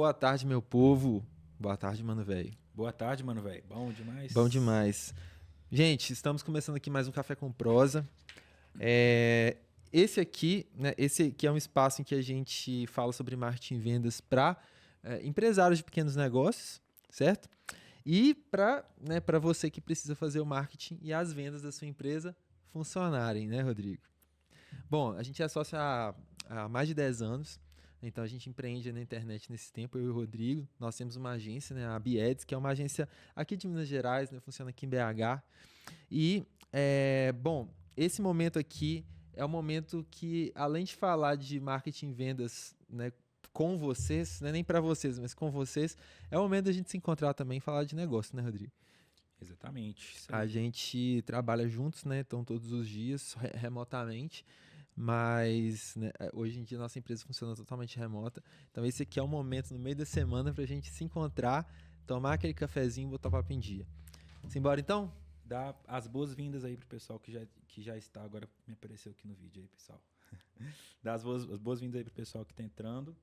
Boa tarde, meu povo. Boa tarde, mano, velho. Boa tarde, mano, velho. Bom demais. Bom demais. Gente, estamos começando aqui mais um Café com Prosa. É, Esse aqui, né, esse aqui é um espaço em que a gente fala sobre marketing e vendas para empresários de pequenos negócios, certo? E para você que precisa fazer o marketing e as vendas da sua empresa funcionarem, né, Rodrigo? Bom, a gente é sócio há mais de 10 anos, então a gente empreende na internet nesse tempo, eu e o Rodrigo. Nós temos uma agência, né, a Bieds, que é uma agência aqui de Minas Gerais, né, funciona aqui em BH. E, bom, esse momento aqui é um momento que, além de falar de marketing e vendas, né, com vocês, não é nem para vocês, mas com vocês, é o momento da gente se encontrar também e falar de negócio, né, Rodrigo? Exatamente. Isso A aí. gente trabalha juntos, né? Então, todos os dias, remotamente. Mas né, hoje em dia nossa empresa funciona totalmente remota. Então, esse aqui é o momento no meio da semana para a gente se encontrar, tomar aquele cafezinho e botar o papo em dia. Simbora então? Dá as boas-vindas aí pro pessoal que já está agora, me apareceu aqui no vídeo aí, pessoal. Dá as boas-vindas aí pro pessoal que tá entrando.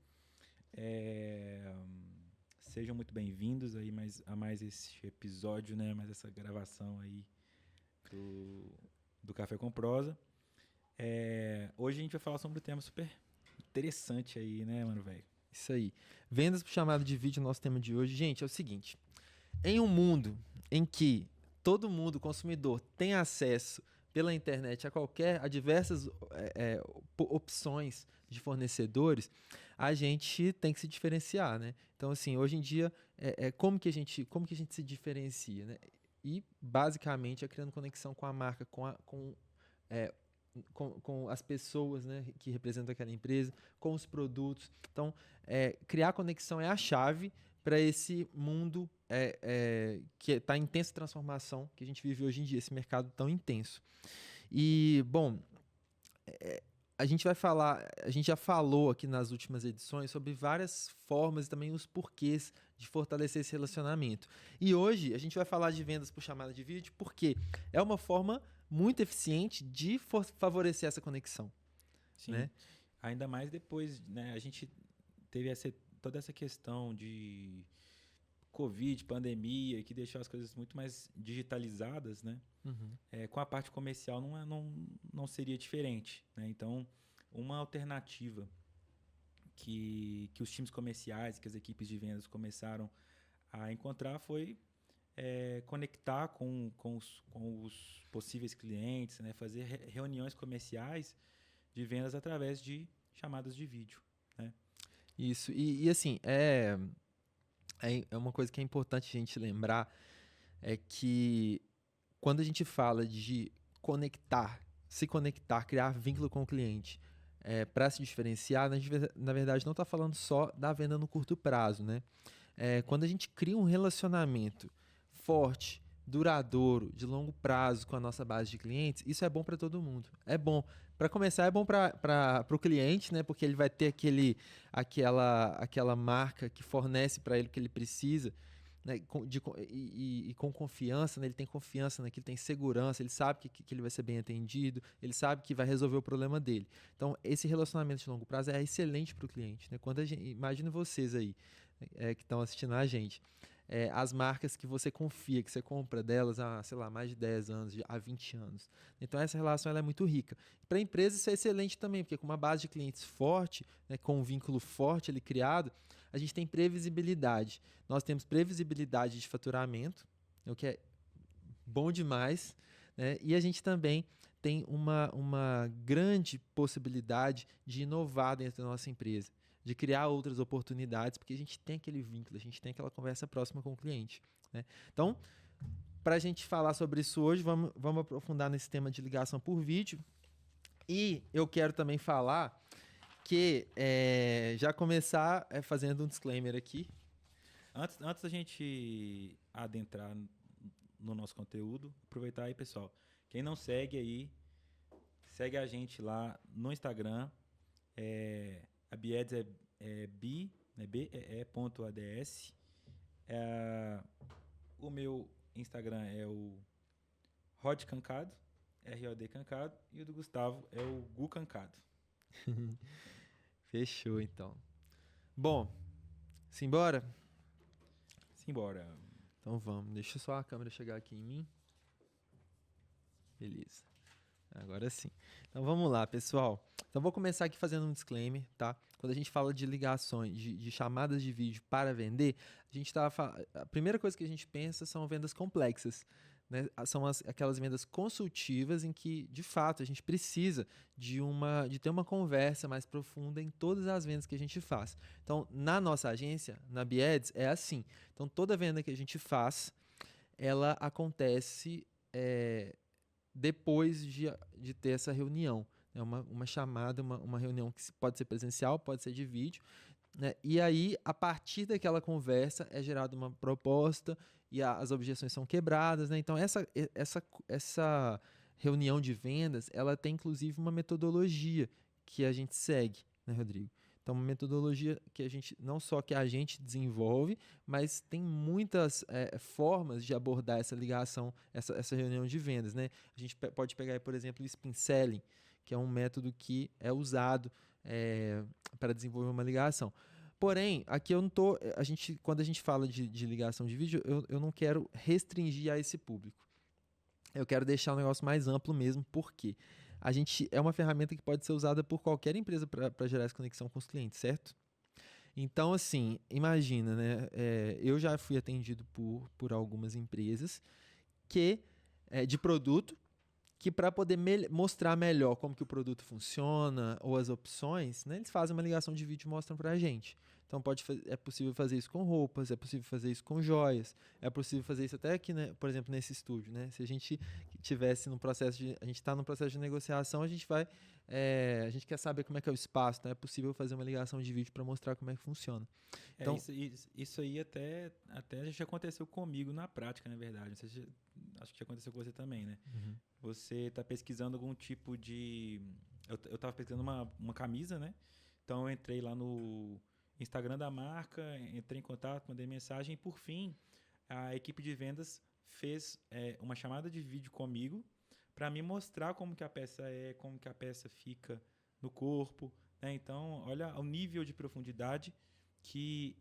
É, Sejam muito bem-vindos aí a mais esse episódio, né? Mais essa gravação aí do Café com Prosa. Hoje a gente vai falar sobre um tema super interessante aí, né, mano, velho? Isso aí. Vendas por chamada de vídeo, nosso tema de hoje. Gente, é o seguinte: em um mundo em que todo mundo, consumidor, tem acesso pela internet a diversas opções de fornecedores, a gente tem que se diferenciar, né? Então, assim, hoje em dia, como que a gente se diferencia, né? E, basicamente, é criando conexão com a marca, é, com as pessoas, né, que representam aquela empresa, com os produtos. Então, criar conexão é a chave para esse mundo que está em intensa transformação que a gente vive hoje em dia, esse mercado tão intenso. E, bom, a gente já falou aqui nas últimas edições sobre várias formas e também os porquês de fortalecer esse relacionamento. E hoje a gente vai falar de vendas por chamada de vídeo porque é uma forma muito eficiente de favorecer essa conexão, Sim. né? Ainda mais depois, né? A gente teve toda essa questão de Covid, pandemia, que deixou as coisas muito mais digitalizadas, né? Uhum. Com a parte comercial não seria diferente, né? Então, uma alternativa que os times comerciais, que as equipes de vendas começaram a encontrar foi conectar com os possíveis clientes, né? Fazer reuniões comerciais de vendas através de chamadas de vídeo, né? Isso. E assim, é uma coisa que é importante a gente lembrar é que quando a gente fala de se conectar, criar vínculo com o cliente para se diferenciar, a gente, na verdade, não está falando só da venda no curto prazo, né? Quando a gente cria um relacionamento forte, duradouro, de longo prazo com a nossa base de clientes, isso é bom para todo mundo. É bom. Para começar, é bom para o cliente, né? Porque ele vai ter aquela marca que fornece para ele o que ele precisa, né, e com confiança, né, ele tem confiança naquilo, tem segurança, ele sabe que ele vai ser bem atendido, ele sabe que vai resolver o problema dele. Então, esse relacionamento de longo prazo é excelente para o cliente. Né? Imagine vocês aí que estão assistindo a gente. As marcas que você confia, que você compra delas há, sei lá, mais de 10 anos, há 20 anos. Então, essa relação ela é muito rica. Para a empresa, isso é excelente também, porque com uma base de clientes forte, né, com um vínculo forte ali criado, a gente tem previsibilidade. Nós temos previsibilidade de faturamento, o que é bom demais, né? E a gente também tem uma grande possibilidade de inovar dentro da nossa empresa, de criar outras oportunidades, porque a gente tem aquele vínculo, a gente tem aquela conversa próxima com o cliente. Né? Então, para a gente falar sobre isso hoje, vamos aprofundar nesse tema de ligação por vídeo. E eu quero também falar que já começar fazendo um disclaimer aqui. Antes da gente adentrar no nosso conteúdo, aproveitar aí, pessoal. Quem não segue aí, segue a gente lá no Instagram. A Bieds né, B-E-E.ads. O meu Instagram é o Rod Cancado, R-O-D Cancado, e o do Gustavo é o Gu Cancado. Fechou, então. Bom, Simbora? Simbora. Então vamos. Deixa só a câmera chegar aqui em mim. Beleza. Agora sim. Então vamos lá, pessoal. Então vou começar aqui fazendo um disclaimer, tá? Quando a gente fala de ligações, de chamadas de vídeo para vender, a primeira coisa que a gente pensa são vendas complexas, né? São aquelas vendas consultivas em que, de fato, a gente precisa de ter uma conversa mais profunda em todas as vendas que a gente faz. Então, na nossa agência, na Bieds, é assim. Então, toda venda que a gente faz, ela acontece depois de ter essa reunião. É uma chamada, uma reunião que pode ser presencial, pode ser de vídeo, né? E aí, a partir daquela conversa, é gerada uma proposta e as objeções são quebradas, né? Então, essa reunião de vendas, ela tem inclusive uma metodologia que a gente segue, né, Rodrigo? Então, uma metodologia que a gente, não só que a gente desenvolve, mas tem muitas formas de abordar essa ligação, essa reunião de vendas, né? A gente pode pegar aí, por exemplo, o spin selling, que é um método que é usado para desenvolver uma ligação. Porém, aqui eu não tô. Quando a gente fala de ligação de vídeo, eu não quero restringir a esse público. Eu quero deixar o negócio mais amplo mesmo, porque a gente é uma ferramenta que pode ser usada por qualquer empresa para gerar essa conexão com os clientes, certo? Então, assim, imagina, né? Eu já fui atendido por algumas empresas de produto que para poder mostrar melhor como que o produto funciona ou as opções, né, eles fazem uma ligação de vídeo e mostram para a gente. Então é possível fazer isso com roupas, é possível fazer isso com joias, é possível fazer isso até aqui, né, por exemplo, nesse estúdio, né? Se a gente tivesse a gente está no processo de negociação, a gente quer saber como é que é o espaço, então é possível fazer uma ligação de vídeo para mostrar como é que funciona. Então, Isso aí até já aconteceu comigo na prática, na verdade. Acho que já aconteceu com você também, né? Uhum. Você está pesquisando algum tipo de... Eu estava pesquisando uma camisa, né? Então eu entrei lá no Instagram da marca, entrei em contato, mandei mensagem e por fim a equipe de vendas fez uma chamada de vídeo comigo para me mostrar como que a peça como que a peça fica no corpo, né? Então olha o nível de profundidade que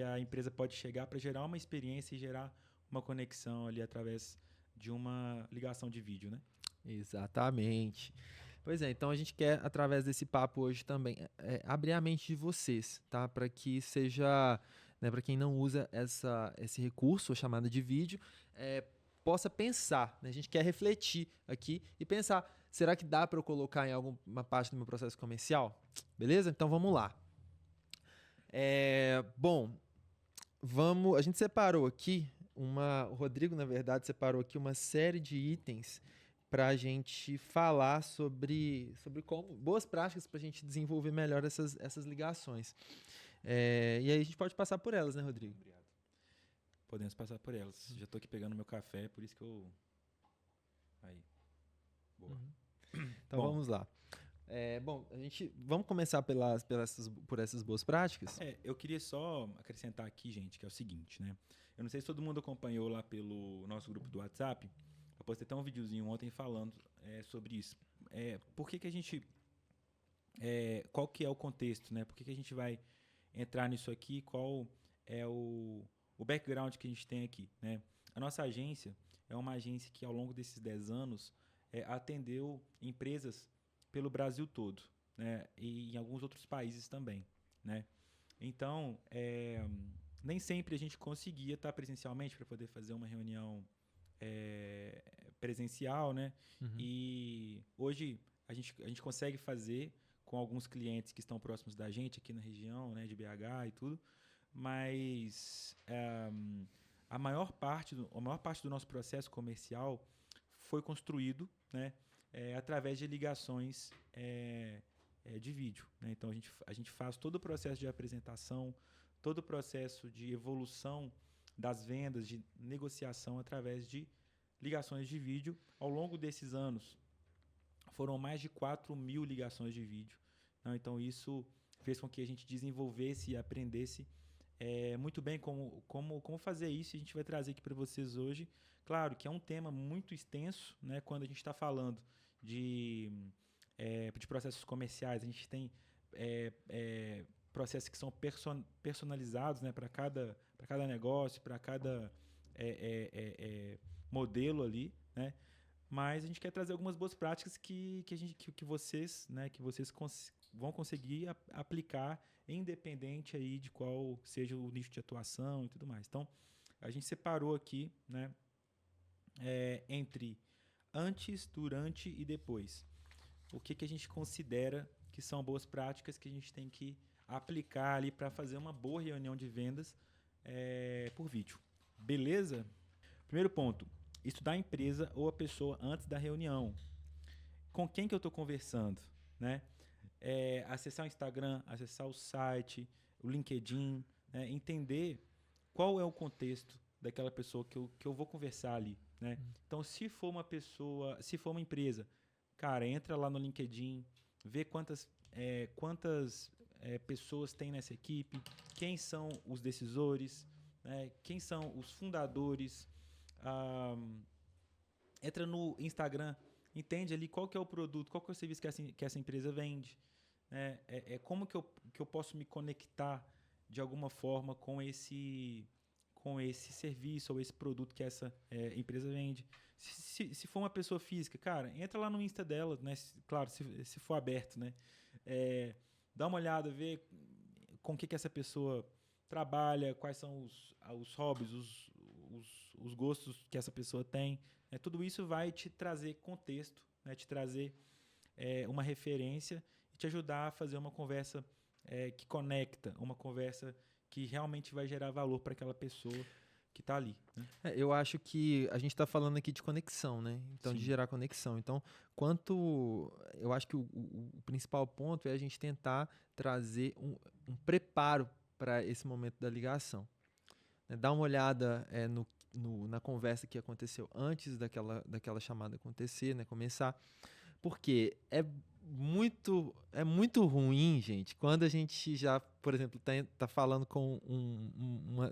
a empresa pode chegar para gerar uma experiência e gerar uma conexão ali através de uma ligação de vídeo, né? Exatamente. Pois é, então a gente quer, através desse papo hoje também, abrir a mente de vocês, tá? Para que seja, né, para quem não usa esse recurso, a chamada de vídeo, possa pensar, né? A gente quer refletir aqui e pensar, será que dá para eu colocar em alguma parte do meu processo comercial? Beleza? Então vamos lá. Bom, a gente separou aqui o Rodrigo, na verdade, separou aqui uma série de itens para a gente falar sobre como boas práticas para a gente desenvolver melhor essas ligações. E aí a gente pode passar por elas, né, Rodrigo? Obrigado. Podemos passar por elas. Já estou aqui pegando meu café, por isso que eu... Aí. Boa. Então vamos lá. Vamos começar por essas boas práticas? Eu queria só acrescentar aqui, gente, que é o seguinte, né? Eu não sei se todo mundo acompanhou lá pelo nosso grupo do WhatsApp. Eu postei até um videozinho ontem falando sobre isso. Por que a gente... qual que é o contexto, né? Por que a gente vai entrar nisso aqui? Qual é o background que a gente tem aqui, né? A nossa agência é uma agência que, ao longo desses 10 anos, atendeu empresas pelo Brasil todo, né? E em alguns outros países também, né? Então, nem sempre a gente conseguia estar presencialmente para poder fazer uma reunião presencial, né? Uhum. E hoje a gente consegue fazer com alguns clientes que estão próximos da gente aqui na região, né, de BH e tudo, mas a maior parte do nosso processo comercial foi construído, né, através de ligações de vídeo, né? Então a gente faz todo o processo de apresentação, todo o processo de evolução das vendas, de negociação através de ligações de vídeo. Ao longo desses anos, foram mais de 4.000 ligações de vídeo. Então isso fez com que a gente desenvolvesse e aprendesse muito bem como fazer isso. E a gente vai trazer aqui para vocês hoje. Claro que é um tema muito extenso, né? Quando a gente está falando de processos comerciais, a gente tem processos que são personalizados, né, para cada negócio, para cada modelo ali, né? Mas a gente quer trazer algumas boas práticas que vocês, né, vão conseguir aplicar independente aí de qual seja o nicho de atuação e tudo mais. Então, a gente separou aqui, né, entre antes, durante e depois. O que a gente considera que são boas práticas que a gente tem que aplicar ali para fazer uma boa reunião de vendas por vídeo. Beleza? Primeiro ponto, estudar a empresa ou a pessoa antes da reunião. Com quem que eu estou conversando, né? Acessar o Instagram, acessar o site, o LinkedIn, né? Entender qual é o contexto daquela pessoa que eu vou conversar ali, né? Então, se for uma empresa, cara, entra lá no LinkedIn, vê quantas pessoas tem nessa equipe, quem são os decisores, né? Quem são os fundadores. Entra no Instagram, entende ali qual que é o produto, qual que é o serviço que essa empresa vende. Como que eu posso me conectar de alguma forma com esse serviço ou esse produto que essa empresa vende. Se for uma pessoa física, cara, entra lá no Insta dela, né? Claro, se for aberto, né? Dá uma olhada, vê com o que essa pessoa trabalha, quais são os hobbies, os gostos que essa pessoa tem. Tudo isso vai te trazer contexto, né? Te trazer uma referência e te ajudar a fazer uma conversa que conecta, uma conversa que realmente vai gerar valor para aquela pessoa que está ali. Né? Eu acho que a gente está falando aqui de conexão, né? Então, Sim. de gerar conexão. Então, eu acho que o principal ponto é a gente tentar trazer um preparo para esse momento da ligação. Dar uma olhada na conversa que aconteceu antes daquela chamada acontecer, né? Começar. Porque é muito ruim, gente, quando a gente já, por exemplo, tá falando com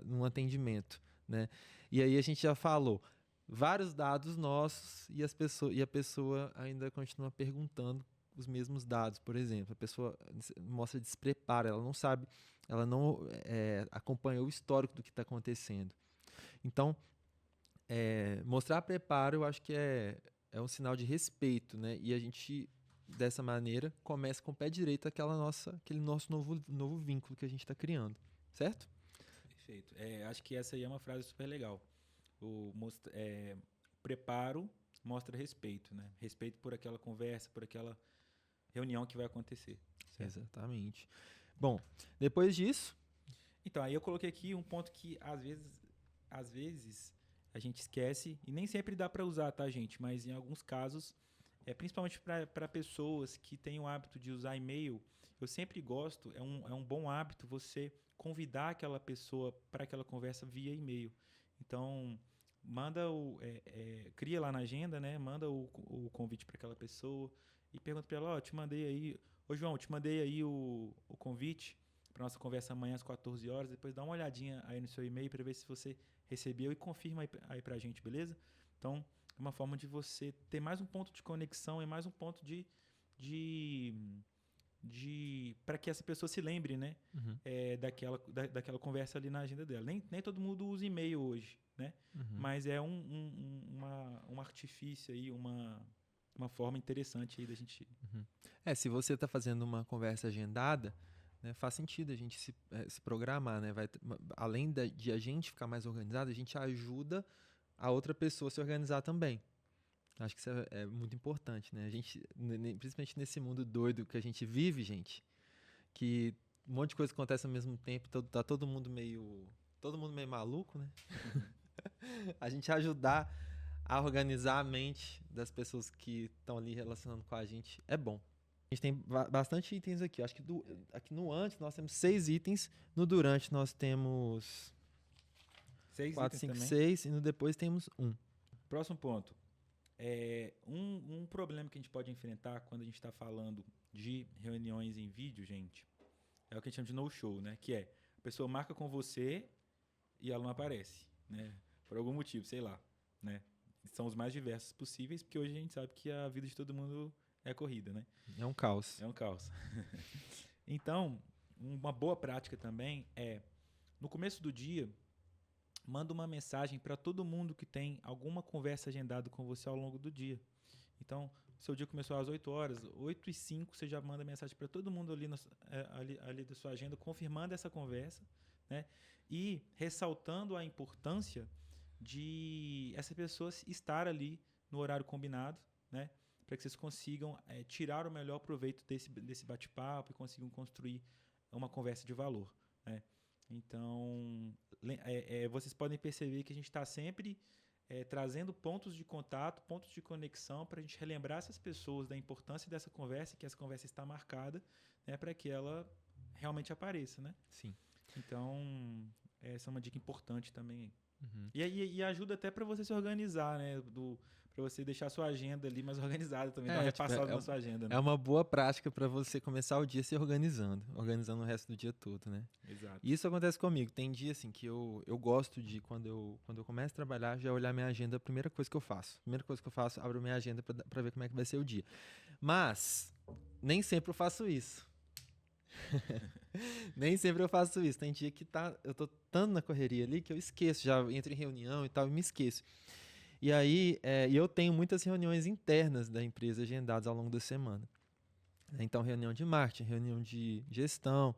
um atendimento, né? E aí a gente já falou vários dados nossos e a pessoa ainda continua perguntando os mesmos dados, por exemplo. A pessoa mostra despreparo, ela não sabe, ela não acompanhou o histórico do que está acontecendo. Então, mostrar preparo, eu acho que é um sinal de respeito, né? E a gente, dessa maneira, começa com o pé direito aquele nosso novo vínculo que a gente está criando, certo? Perfeito. Acho que essa aí é uma frase super legal. Preparo mostra respeito, né? Respeito por aquela conversa, por aquela reunião que vai acontecer. Certo? Exatamente. Bom, depois disso... Então, aí eu coloquei aqui um ponto que, às vezes a gente esquece, e nem sempre dá para usar, tá, gente? Mas em alguns casos, principalmente para pessoas que têm o hábito de usar e-mail, eu sempre gosto, é um bom hábito você convidar aquela pessoa para aquela conversa via e-mail. Então, cria lá na agenda, né? Manda o convite para aquela pessoa e pergunta para ela, te mandei aí, João, te mandei aí o convite para nossa conversa amanhã às 14 horas, depois dá uma olhadinha aí no seu e-mail para ver se você recebeu e confirma aí pra gente, beleza? Então, é uma forma de você ter mais um ponto de conexão e mais um ponto para que essa pessoa se lembre, né? Uhum. Daquela conversa ali na agenda dela. Nem todo mundo usa e-mail hoje, né? Uhum. Mas é um artifício aí, uma forma interessante aí da gente... Uhum. Se você está fazendo uma conversa agendada, né, faz sentido a gente se programar, né? Além de a gente ficar mais organizado, a gente ajuda a outra pessoa a se organizar também. Acho que isso é muito importante, né? A gente, principalmente nesse mundo doido que a gente vive, gente, que um monte de coisa acontece ao mesmo tempo, tá todo mundo meio maluco, né? A gente ajudar a organizar a mente das pessoas que estão ali relacionando com a gente é bom. A gente tem bastante itens aqui. Acho que aqui no antes nós temos 6 itens, no durante nós temos 4, 5, 6 e no depois temos 1. Próximo ponto. Um problema que a gente pode enfrentar quando a gente está falando de reuniões em vídeo, gente, é o que a gente chama de no-show, né? Que a pessoa marca com você e ela não aparece, né? Por algum motivo, sei lá, né? São os mais diversos possíveis, porque hoje a gente sabe que a vida de todo mundo é corrida, né? É um caos. É um caos. Então, uma boa prática também é, no começo do dia, manda uma mensagem para todo mundo que tem alguma conversa agendada com você ao longo do dia. Então, seu dia começou às 8 horas, 8h05 você já manda mensagem para todo mundo ali da sua agenda, confirmando essa conversa, né? E ressaltando a importância de essa pessoa estar ali no horário combinado, né? Para que vocês consigam tirar o melhor proveito desse bate-papo e consigam construir uma conversa de valor, né? Então, vocês podem perceber que a gente está sempre trazendo pontos de contato, pontos de conexão para a gente relembrar essas pessoas da importância dessa conversa, que essa conversa está marcada, né, para que ela realmente apareça, né? Sim. Então, essa é uma dica importante também. Uhum. E ajuda até para você se organizar, né? Para você deixar a sua agenda ali mais organizada também, dar uma repassada na sua agenda. Né? É uma boa prática para você começar o dia se organizando o resto do dia todo, né? Exato. E isso acontece comigo. Tem dia assim que eu gosto de, quando eu começo a trabalhar, já olhar minha agenda, a primeira coisa que eu faço. Primeira coisa que eu faço, abro minha agenda para ver como é que vai ser o dia. Mas nem sempre eu faço isso. Nem sempre eu faço isso. Tem dia que eu tô tanto na correria ali que eu esqueço, já entro em reunião e tal, e me esqueço. E aí, eu tenho muitas reuniões internas da empresa agendadas ao longo da semana. Então, reunião de marketing, reunião de gestão,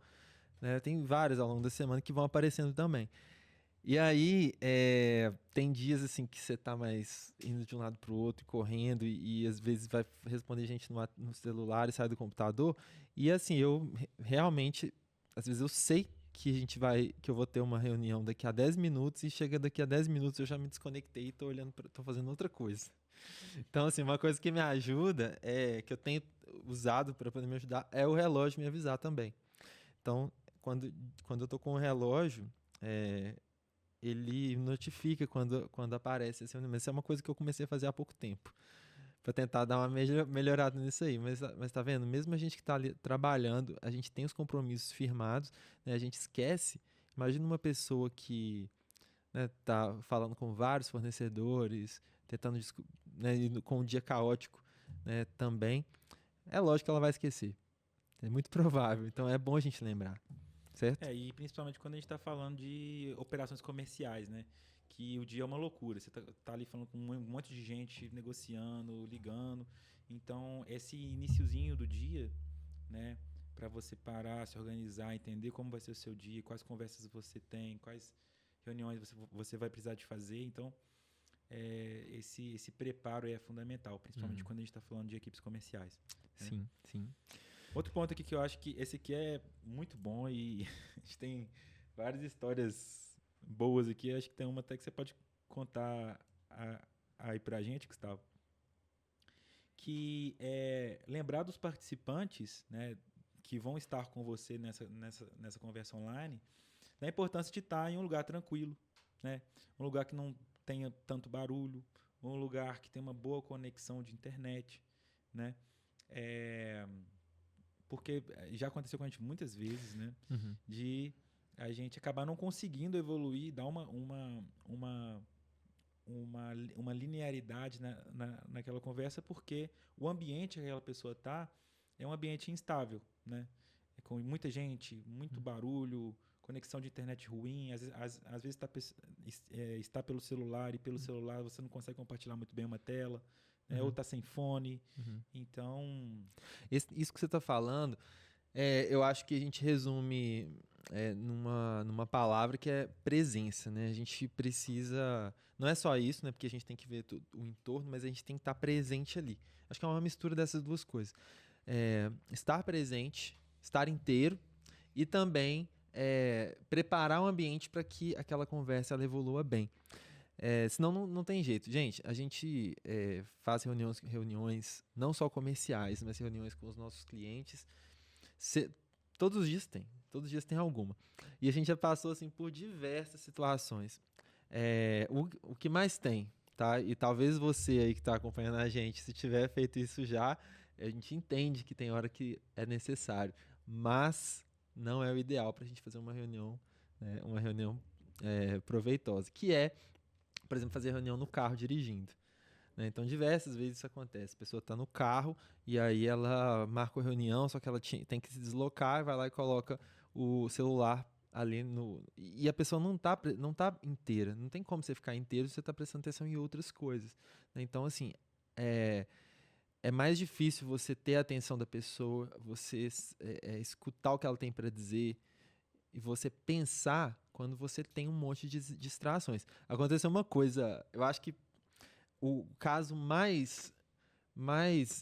né? Tem várias ao longo da semana que vão aparecendo também. E aí, tem dias assim que você tá mais indo de um lado para o outro, correndo, e às vezes vai responder gente no celular e sai do computador. E assim, eu realmente, às vezes eu sei que eu vou ter uma reunião daqui a 10 minutos e chega daqui a 10 minutos eu já me desconectei e tô fazendo outra coisa. Então, assim, uma coisa que me ajuda, que eu tenho usado para poder me ajudar, é o relógio me avisar também. Então, quando eu tô com o relógio, ele notifica quando aparece esse reunião. Mas isso é uma coisa que eu comecei a fazer há pouco tempo, para tentar dar uma melhorada nisso aí. Mas tá vendo? Mesmo a gente que tá ali trabalhando, a gente tem os compromissos firmados, né? A gente esquece. Imagina uma pessoa que, né, tá falando com vários fornecedores, tentando, né, com um dia caótico, né, também. É lógico que ela vai esquecer. É muito provável. Então é bom a gente lembrar, certo? E principalmente quando a gente está falando de operações comerciais, né? Que o dia é uma loucura. Você tá ali falando com um monte de gente, negociando, ligando. Então, esse iniciozinho do dia, né? Para você parar, se organizar, entender como vai ser o seu dia, quais conversas você tem, quais reuniões você vai precisar de fazer. Então, esse preparo é fundamental, principalmente quando a gente está falando de equipes comerciais. Né? Sim, sim. Outro ponto aqui que eu acho que esse aqui é muito bom e a gente tem várias histórias boas aqui. Acho que tem uma até que você pode contar aí pra gente, Gustavo. Que é lembrar dos participantes, né, que vão estar com você nessa conversa online, da importância de estar em um lugar tranquilo, né? Um lugar que não tenha tanto barulho, um lugar que tenha uma boa conexão de internet, né? Porque já aconteceu com a gente muitas vezes, né? Uhum. De a gente acabar não conseguindo evoluir, dar uma linearidade naquela conversa, porque o ambiente que aquela pessoa está é um ambiente instável, né? Com muita gente, muito barulho, conexão de internet ruim, às vezes está pelo celular, e pelo celular você não consegue compartilhar muito bem uma tela, né? Ou está sem fone. Então... Isso que você está falando, eu acho que a gente resume numa palavra que é presença, né? A gente precisa... Não é só isso, né? Porque a gente tem que ver o entorno, mas a gente tem que estar presente ali. Acho que é uma mistura dessas duas coisas. Estar presente, estar inteiro e também preparar o ambiente para que aquela conversa ela evolua bem. Senão não tem jeito. Gente, a gente faz reuniões não só comerciais, mas reuniões com os nossos clientes. Todos os dias tem alguma. E a gente já passou assim, por diversas situações. O que mais tem, tá? E talvez você aí que está acompanhando a gente, se tiver feito isso já, a gente entende que tem hora que é necessário. Mas não é o ideal para a gente fazer uma reunião, né, proveitosa. Que é, por exemplo, fazer reunião no carro dirigindo. Né? Então, diversas vezes isso acontece. A pessoa está no carro e aí ela marca a reunião, só que ela tem que se deslocar, vai lá e coloca o celular ali no. E a pessoa não tá inteira. Não tem como você ficar inteiro se você tá prestando atenção em outras coisas, né? Então, assim, é, é mais difícil você ter a atenção da pessoa, você escutar o que ela tem para dizer e você pensar quando você tem um monte de distrações. Aconteceu uma coisa, eu acho que o caso mais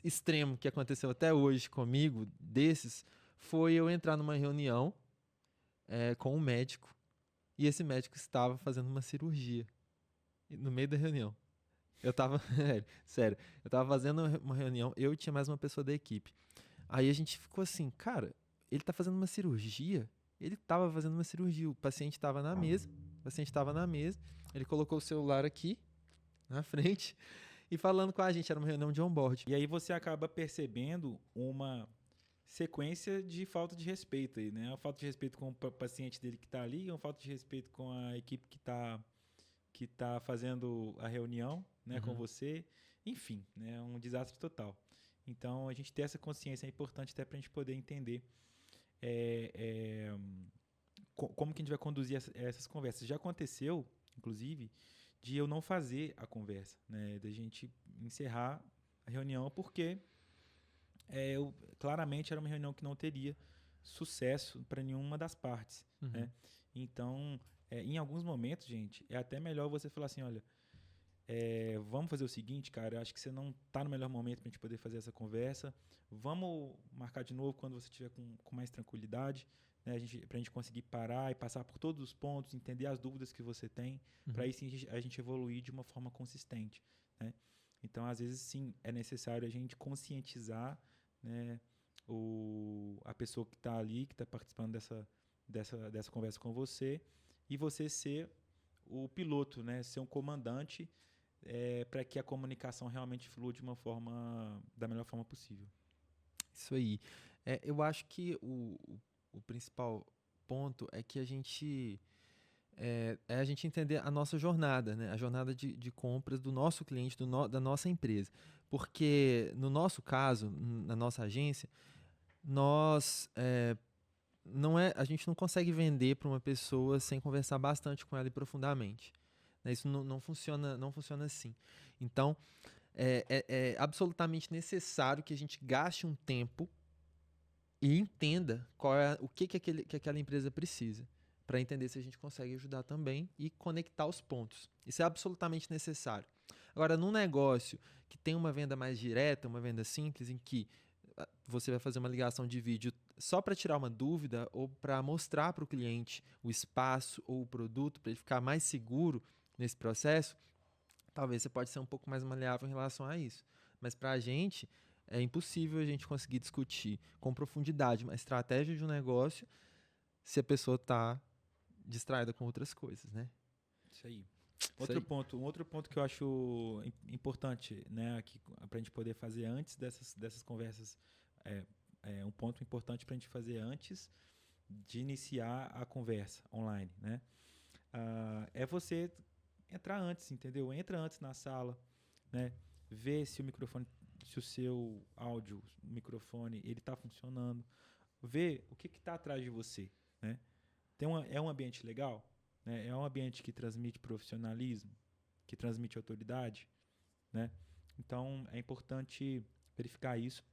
extremo que aconteceu até hoje comigo, desses, foi eu entrar numa reunião com um médico e esse médico estava fazendo uma cirurgia no meio da reunião. Eu tava, sério, eu tava fazendo uma reunião, eu e tinha mais uma pessoa da equipe. Aí a gente ficou assim, cara, ele tá fazendo uma cirurgia? Ele tava fazendo uma cirurgia, o paciente tava na mesa, ele colocou o celular aqui, na frente, e falando com a gente, era uma reunião de onboard. E aí você acaba percebendo uma sequência de falta de respeito aí, né? Uma falta de respeito com o paciente dele que está ali, uma falta de respeito com a equipe que tá fazendo a reunião, né, com você. Enfim, né, um desastre total. Então, a gente ter essa consciência é importante até para a gente poder entender como que a gente vai conduzir essas conversas. Já aconteceu, inclusive, de eu não fazer a conversa, né, da gente encerrar a reunião porque claramente era uma reunião que não teria sucesso para nenhuma das partes, né? Então, em alguns momentos, gente, é até melhor você falar assim, olha, vamos fazer o seguinte, cara, eu acho que você não está no melhor momento para a gente poder fazer essa conversa, vamos marcar de novo quando você estiver com mais tranquilidade, né, para a gente conseguir parar e passar por todos os pontos, entender as dúvidas que você tem, para aí sim a gente evoluir de uma forma consistente, né? Então, às vezes, sim, é necessário a gente conscientizar, né, a pessoa que está ali, que está participando dessa conversa com você, e você ser o piloto, né, ser um comandante para que a comunicação realmente flua da melhor forma possível. Isso aí. Eu acho que o principal ponto é que a gente a gente entender a nossa jornada, né? A jornada de compras do nosso cliente, da nossa empresa. Porque no nosso caso, na nossa agência, nós a gente não consegue vender para uma pessoa sem conversar bastante com ela e profundamente, né? Isso não funciona assim. Então, é absolutamente necessário que a gente gaste um tempo e entenda o que aquela empresa precisa, para entender se a gente consegue ajudar também e conectar os pontos. Isso é absolutamente necessário. Agora, num negócio que tem uma venda mais direta, uma venda simples, em que você vai fazer uma ligação de vídeo só para tirar uma dúvida ou para mostrar para o cliente o espaço ou o produto, para ele ficar mais seguro nesse processo, talvez você pode ser um pouco mais maleável em relação a isso. Mas para a gente, é impossível a gente conseguir discutir com profundidade uma estratégia de um negócio se a pessoa está distraída com outras coisas, né? Isso aí. Um Isso outro ponto que eu acho importante, né, para a gente poder fazer antes dessas conversas, um ponto importante para a gente fazer antes de iniciar a conversa online, né? É você entrar antes, entendeu? Entra antes na sala, né? Vê se o seu áudio, o microfone, ele está funcionando. Vê o que está atrás de você, né? É um ambiente legal, né? É um ambiente que transmite profissionalismo, que transmite autoridade, né? Então, é importante verificar isso.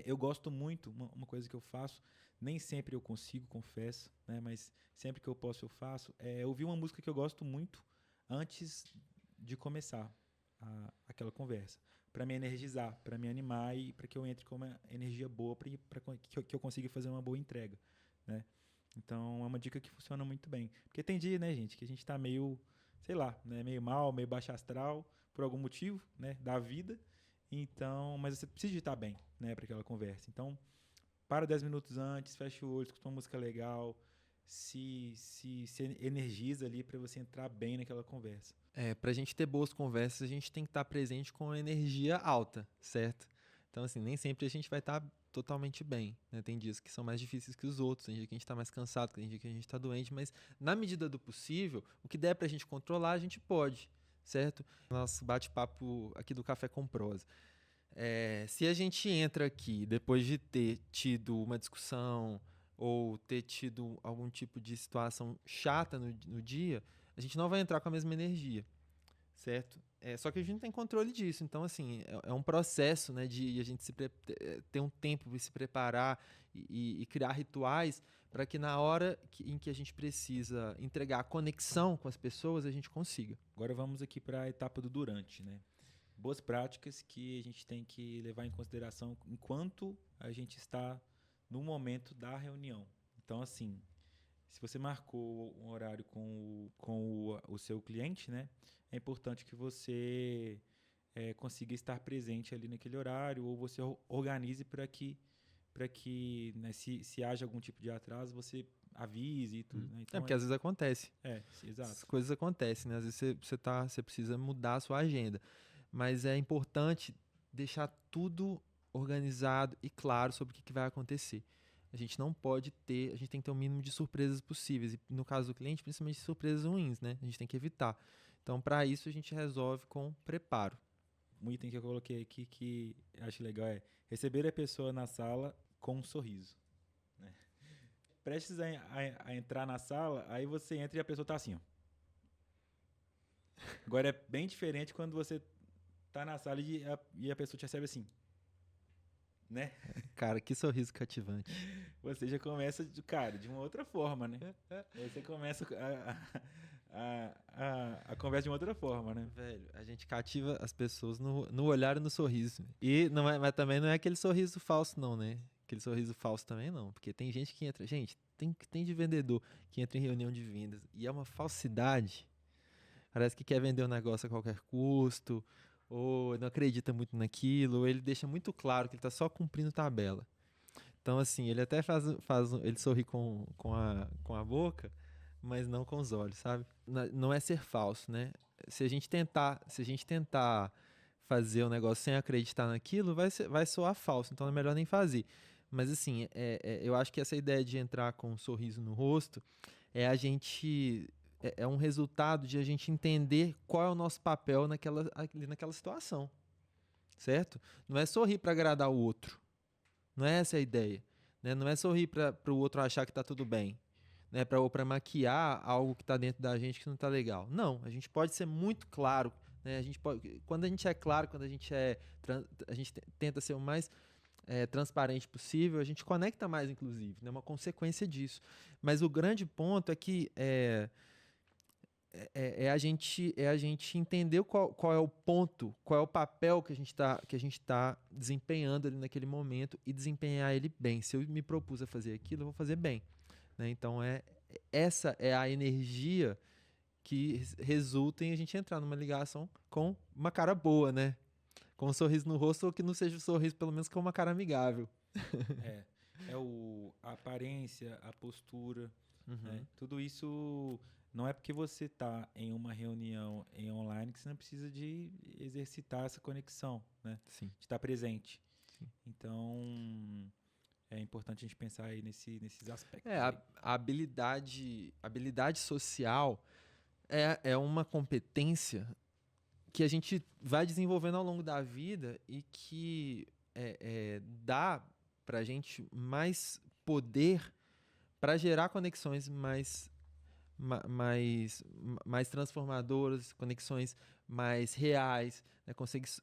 Eu gosto muito, uma coisa que eu faço, nem sempre eu consigo, confesso, né? Mas sempre que eu posso eu faço, ouvir uma música que eu gosto muito antes de começar aquela conversa, para me energizar, para me animar e para que eu entre com uma energia boa, para que eu consiga fazer uma boa entrega, né? Então, é uma dica que funciona muito bem. Porque tem dia, né, gente, que a gente tá meio, sei lá, né, meio mal, meio baixo astral, por algum motivo, né, da vida. Então, mas você precisa estar bem, né, para aquela conversa. Então, para 10 minutos antes, fecha o olho, escuta uma música legal, se energiza ali para você entrar bem naquela conversa. Para a gente ter boas conversas, a gente tem que estar presente com energia alta, certo? Então, assim, nem sempre a gente vai estar totalmente bem, né? Tem dias que são mais difíceis que os outros, tem dia que a gente está mais cansado, tem dia que a gente está doente, mas na medida do possível, o que der para a gente controlar, a gente pode, certo? Nosso bate-papo aqui do Café com Prosa. Se a gente entra aqui depois de ter tido uma discussão ou ter tido algum tipo de situação chata no dia, a gente não vai entrar com a mesma energia, certo? Só que a gente não tem controle disso. Então, assim, é um processo, né, de a gente ter um tempo para se preparar e criar rituais para que na hora em que a gente precisa entregar a conexão com as pessoas, a gente consiga. Agora vamos aqui para a etapa do durante, né? Boas práticas que a gente tem que levar em consideração enquanto a gente está no momento da reunião. Então, assim, se você marcou um horário com o seu cliente, né, é importante que você consiga estar presente ali naquele horário, ou você organize para que né, se haja algum tipo de atraso, você avise e tudo. Né? Então, porque às vezes acontece. Exato. As coisas acontecem, né? Às vezes você precisa mudar a sua agenda. Mas é importante deixar tudo organizado e claro sobre o que vai acontecer. A gente tem que ter o mínimo de surpresas possíveis. E no caso do cliente, principalmente surpresas ruins, né? A gente tem que evitar. Então, para isso, a gente resolve com preparo. Um item que eu coloquei aqui que acho legal é receber a pessoa na sala com um sorriso. Né? Prestes a entrar na sala, aí você entra e a pessoa tá assim, ó. Agora é bem diferente quando você tá na sala e a pessoa te recebe assim. Né? Cara, que sorriso cativante. Você já começa, cara, de uma outra forma, né? Você começa a conversa de uma outra forma, né? Velho, a gente cativa as pessoas no olhar e no sorriso. E mas também não é aquele sorriso falso, não, né? Aquele sorriso falso também não. Porque tem gente que entra. Gente, tem de vendedor que entra em reunião de vendas e é uma falsidade. Parece que quer vender um negócio a qualquer custo, ou não acredita muito naquilo, ou ele deixa muito claro que ele está só cumprindo tabela. Então, assim, ele até ele sorri com a boca, mas não com os olhos, sabe? Não é ser falso, né? Se a gente tentar fazer o negócio sem acreditar naquilo, vai soar falso, então é melhor nem fazer. Mas, assim, eu acho que essa ideia de entrar com um sorriso no rosto é um resultado de a gente entender qual é o nosso papel ali naquela situação, certo? Não é sorrir para agradar o outro. Não é essa a ideia. Né? Não é sorrir para o outro achar que está tudo bem. Né? Ou para maquiar algo que está dentro da gente que não está legal. Não, a gente pode ser muito claro. Né? Quando a gente é claro, quando a gente tenta ser o mais transparente possível, a gente conecta mais, inclusive. É uma consequência disso. Mas o grande ponto é que a gente entender qual é o ponto, qual é o papel que a gente tá desempenhando ali naquele momento e desempenhar ele bem. Se eu me propus a fazer aquilo, eu vou fazer bem. Né? Então, essa é a energia que resulta em a gente entrar numa ligação com uma cara boa, né? Com um sorriso no rosto, ou que não seja um sorriso, pelo menos com uma cara amigável. A aparência, a postura, né? Tudo isso não é porque você está em uma reunião em online que você não precisa de exercitar essa conexão, né? Sim. De estar presente. Sim. Então, é importante a gente pensar aí nesses aspectos. A habilidade social é uma competência que a gente vai desenvolvendo ao longo da vida e que dá para a gente mais poder para gerar conexões mais transformadoras, conexões mais reais, né?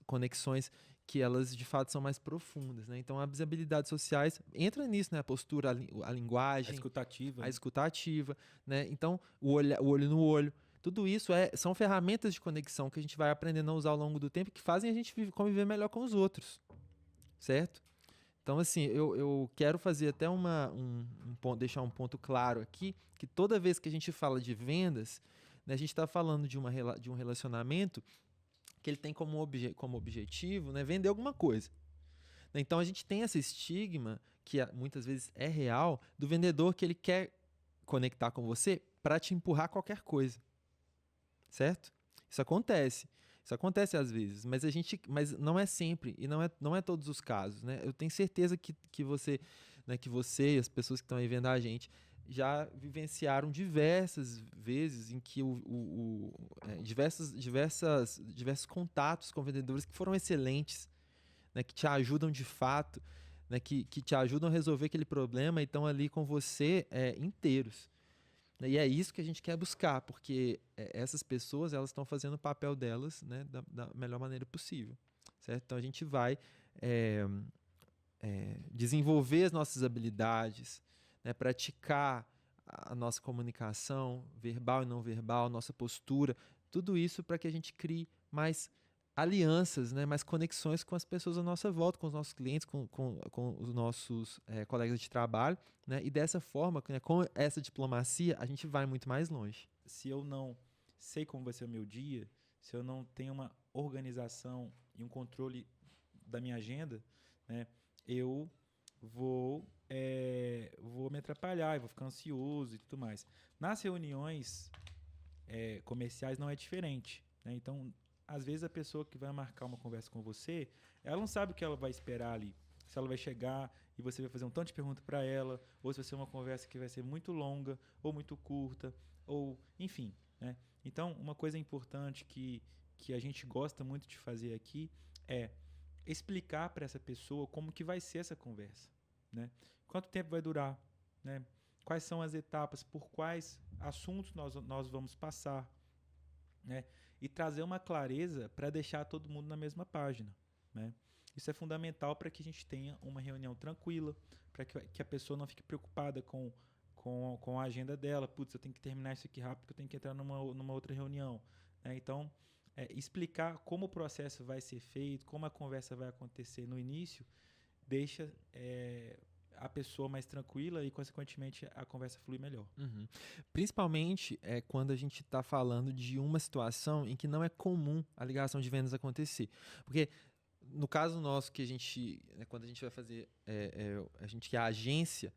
Conexões que elas de fato são mais profundas. Né? Então, as habilidades sociais entra nisso, né? A postura, a linguagem, a escutativa, né? Então, o olho no olho. Tudo isso são ferramentas de conexão que a gente vai aprendendo a usar ao longo do tempo que fazem a gente conviver melhor com os outros, certo? Então, assim, eu quero fazer até deixar um ponto claro aqui, que toda vez que a gente fala de vendas, né, a gente está falando de um relacionamento que ele tem como objetivo, né, vender alguma coisa. Então, a gente tem esse estigma, que muitas vezes é real, do vendedor que ele quer conectar com você para te empurrar qualquer coisa. Certo? Isso acontece. Isso acontece às vezes, mas não é sempre e não é todos os casos, né? Eu tenho certeza que você, né, que você e as pessoas que estão aí vendo a gente já vivenciaram diversas vezes em que diversos contatos com vendedores que foram excelentes, né, que te ajudam de fato, né, que te ajudam a resolver aquele problema e estão ali com você inteiros. E é isso que a gente quer buscar, porque essas pessoas elas estão fazendo o papel delas, né, da melhor maneira possível, certo? Então a gente vai desenvolver as nossas habilidades, né, praticar a nossa comunicação, verbal e não verbal, nossa postura, tudo isso para que a gente crie mais alianças, né, mais conexões com as pessoas à nossa volta, com os nossos clientes, com os nossos colegas de trabalho, né, e dessa forma, né, com essa diplomacia, a gente vai muito mais longe. Se eu não sei como vai ser o meu dia, se eu não tenho uma organização e um controle da minha agenda, né, eu vou me atrapalhar, eu vou ficar ansioso e tudo mais. Nas reuniões comerciais não é diferente, né? Então, às vezes a pessoa que vai marcar uma conversa com você, ela não sabe o que ela vai esperar ali. Se ela vai chegar e você vai fazer um tanto de pergunta para ela, ou se vai ser uma conversa que vai ser muito longa ou muito curta, ou enfim, né? Então, uma coisa importante que a gente gosta muito de fazer aqui é explicar para essa pessoa como que vai ser essa conversa, né? Quanto tempo vai durar, né? Quais são as etapas, por quais assuntos nós vamos passar, né? E trazer uma clareza para deixar todo mundo na mesma página, né? Isso é fundamental para que a gente tenha uma reunião tranquila, para que a pessoa não fique preocupada com a agenda dela. Putz, eu tenho que terminar isso aqui rápido porque eu tenho que entrar numa outra reunião, né? Então, explicar como o processo vai ser feito, como a conversa vai acontecer no início, deixa a pessoa mais tranquila e, consequentemente, a conversa flui melhor. Uhum. Principalmente quando a gente está falando de uma situação em que não é comum a ligação de vendas acontecer. Porque, no caso nosso, que a gente, quando a gente vai fazer, a gente que é a agência,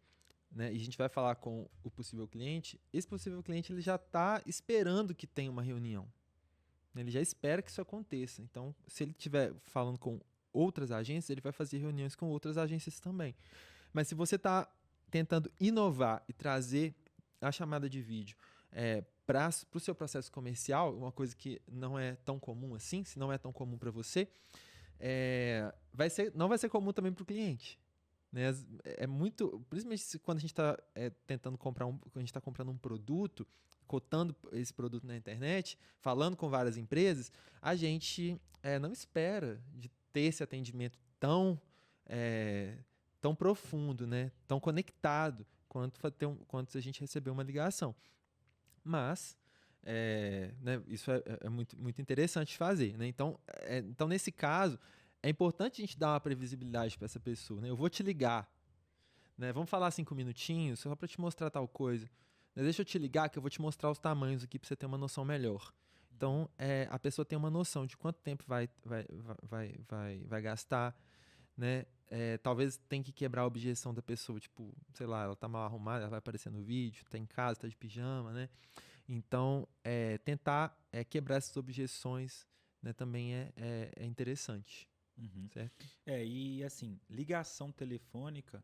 né, e a gente vai falar com o possível cliente, esse possível cliente ele já está esperando que tenha uma reunião. Ele já espera que isso aconteça. Então, se ele estiver falando com outras agências, ele vai fazer reuniões com outras agências também. Mas se você está tentando inovar e trazer a chamada de vídeo para o seu processo comercial, uma coisa que não é tão comum assim, se não é tão comum para você, não vai ser comum também para o cliente. Né? É muito, principalmente quando a gente está tentando comprar quando a gente está comprando um produto, cotando esse produto na internet, falando com várias empresas, a gente não espera de ter esse atendimento tão profundo, né? Tão conectado quanto se a gente receber uma ligação. Mas né, isso é muito, muito interessante de fazer. Né? Então, nesse caso, é importante a gente dar uma previsibilidade para essa pessoa. Né? Eu vou te ligar. Né? Vamos falar 5 minutinhos só para te mostrar tal coisa. Né? Deixa eu te ligar que eu vou te mostrar os tamanhos aqui para você ter uma noção melhor. Então, a pessoa tem uma noção de quanto tempo vai gastar. Né? Talvez tenha que quebrar a objeção da pessoa. Tipo, sei lá, ela tá mal arrumada, ela vai aparecer no vídeo, tá em casa, tá de pijama. Né? Então, tentar quebrar essas objeções, né, também é interessante. Uhum. Certo? E assim, ligação telefônica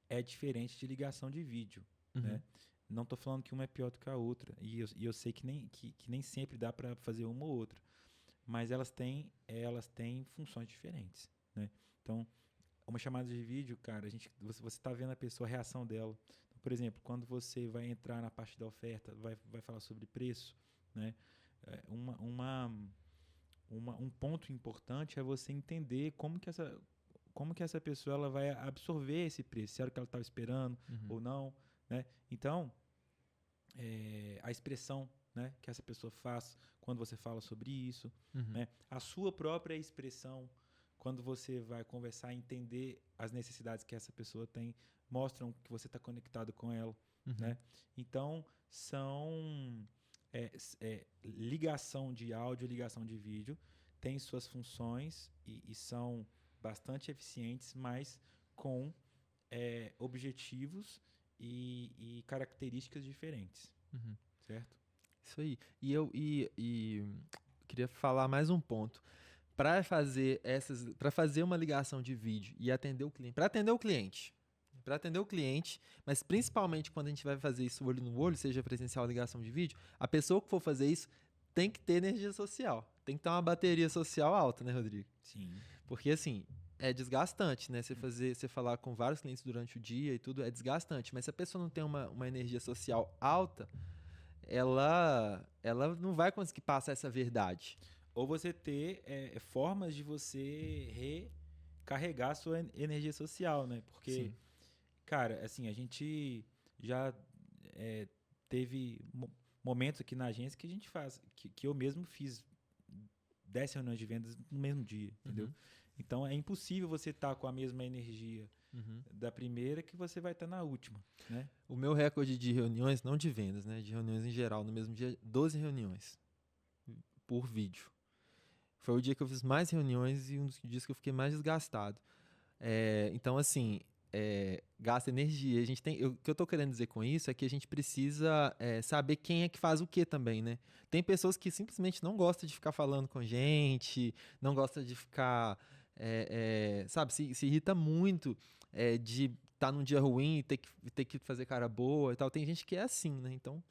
é diferente de ligação de vídeo, Uhum. né? Não estou falando que uma é pior do que a outra, e eu sei que nem sempre dá para fazer uma ou outra, mas elas têm funções diferentes, né? Então, uma chamada de vídeo, cara, você está vendo a pessoa, a reação dela. Então, por exemplo, quando você vai entrar na parte da oferta, vai falar sobre preço, né? Um ponto importante é você entender como que essa pessoa ela vai absorver esse preço, se era o que ela estava esperando ou não, né? Então, a expressão, né, que essa pessoa faz quando você fala sobre isso, né? A sua própria expressão quando você vai conversar e entender as necessidades que essa pessoa tem, mostram que você está conectado com ela, né? Então, são ligação de áudio, ligação de vídeo, tem suas funções e são bastante eficientes, mas com objetivos e características diferentes, certo? Isso aí. E eu queria falar mais um ponto. Para fazer uma ligação de vídeo e atender o cliente, para atender o cliente, mas principalmente quando a gente vai fazer isso olho no olho, seja presencial ou ligação de vídeo, a pessoa que for fazer isso tem que ter energia social, tem que ter uma bateria social alta, né, Rodrigo? Sim. Porque assim, é desgastante, né? Você falar com vários clientes durante o dia e tudo é desgastante. Mas se a pessoa não tem uma energia social alta, ela não vai conseguir passar essa verdade. Ou você ter formas de você recarregar a sua energia social, né? Porque, Sim. cara, assim, a gente já teve momentos aqui na agência que a gente faz, que eu mesmo fiz 10 reuniões de vendas no mesmo dia, entendeu? Então, é impossível você estar com a mesma energia da primeira que você vai estar na última, né? O meu recorde de reuniões, não de vendas, né? De reuniões em geral, no mesmo dia, 12 reuniões por vídeo. Foi o dia que eu fiz mais reuniões e um dos dias que eu fiquei mais desgastado. Então, assim, gasta energia. O que eu tô querendo dizer com isso é que a gente precisa saber quem é que faz o que também, né? Tem pessoas que simplesmente não gostam de ficar falando com gente, não gostam de ficar, sabe, se irrita muito de estar num dia ruim e ter que fazer cara boa e tal. Tem gente que é assim, né? Então,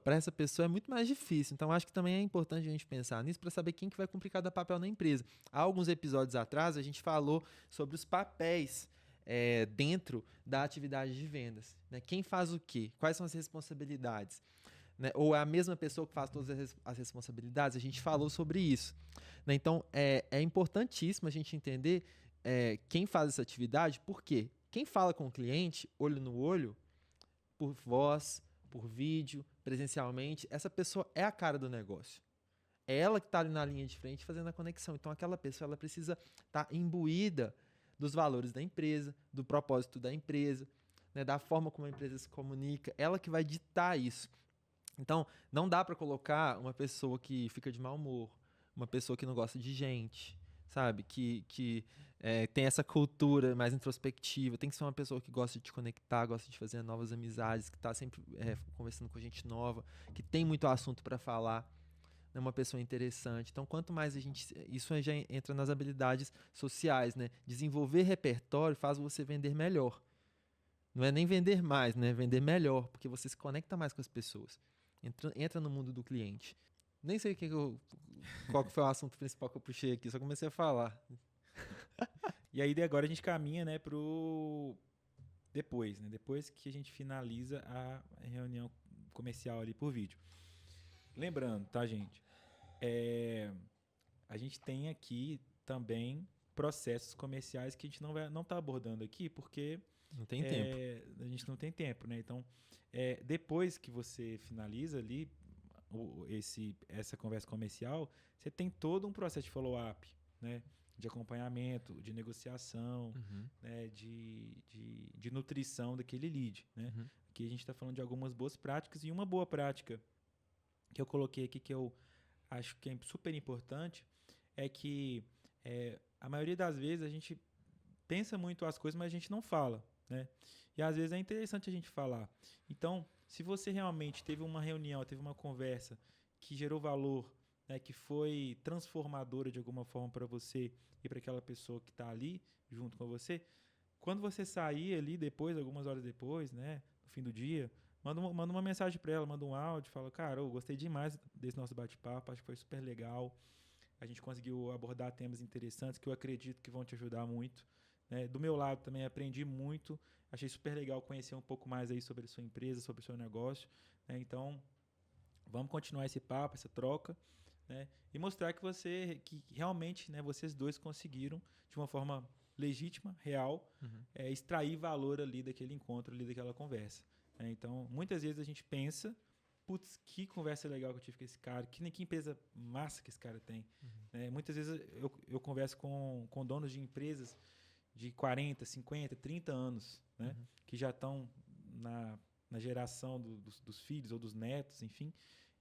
para essa pessoa é muito mais difícil. Então, acho que também é importante a gente pensar nisso para saber quem que vai cumprir cada papel na empresa. Há alguns episódios atrás, a gente falou sobre os papéis dentro da atividade de vendas. Né? Quem faz o quê? Quais são as responsabilidades? Né? Ou é a mesma pessoa que faz todas as responsabilidades? A gente falou sobre isso. Né? Então, é importantíssimo a gente entender quem faz essa atividade, por quê? Quem fala com o cliente, olho no olho, por voz, por vídeo, presencialmente, essa pessoa é a cara do negócio. É ela que está ali na linha de frente fazendo a conexão. Então, aquela pessoa ela precisa estar imbuída dos valores da empresa, do propósito da empresa, né, da forma como a empresa se comunica. Ela que vai ditar isso. Então, não dá para colocar uma pessoa que fica de mau humor, uma pessoa que não gosta de gente, sabe? Que tem essa cultura mais introspectiva. Tem que ser uma pessoa que gosta de te conectar, gosta de fazer novas amizades, que está sempre conversando com gente nova, que tem muito assunto para falar. É uma pessoa interessante. Então, quanto mais a gente... Isso já entra nas habilidades sociais, né? Desenvolver repertório faz você vender melhor. Não é nem vender mais, né? Vender melhor, porque você se conecta mais com as pessoas. Entra no mundo do cliente. Nem sei qual que foi o assunto principal que eu puxei aqui, só comecei a falar. E aí, agora a gente caminha, né, pro depois, né? Depois que a gente finaliza a reunião comercial ali por vídeo. Lembrando, tá, gente? A gente tem aqui também processos comerciais que a gente não tá abordando aqui porque Não tem tempo. a gente não tem tempo, né? Então, depois que você finaliza ali essa conversa comercial, você tem todo um processo de follow-up, né? De acompanhamento, de negociação, né? de nutrição daquele lead, né? Aqui a gente está falando de algumas boas práticas e uma boa prática que eu coloquei aqui que eu acho que é super importante é que a maioria das vezes a gente pensa muito as coisas, mas a gente não fala, né? E às vezes é interessante a gente falar. Então, se você realmente teve uma reunião, teve uma conversa que gerou valor, né, que foi transformadora de alguma forma para você e para aquela pessoa que está ali junto com você, quando você sair ali depois, algumas horas depois, né, no fim do dia, manda uma mensagem para ela, manda um áudio, fala, cara, eu gostei demais desse nosso bate-papo, acho que foi super legal. A gente conseguiu abordar temas interessantes que eu acredito que vão te ajudar muito. Né? Do meu lado também aprendi muito. Achei super legal conhecer um pouco mais aí sobre a sua empresa, sobre o seu negócio. Né? Então, vamos continuar esse papo, essa troca. Né? E mostrar que realmente, né, vocês dois conseguiram, de uma forma legítima, real, extrair valor ali daquele encontro, ali daquela conversa. Né? Então, muitas vezes a gente pensa, putz, que conversa legal que eu tive com esse cara, que empresa massa que esse cara tem. Né? Muitas vezes eu converso com donos de empresas de 40, 50, 30 anos, né? Que já estão na geração dos filhos ou dos netos, enfim.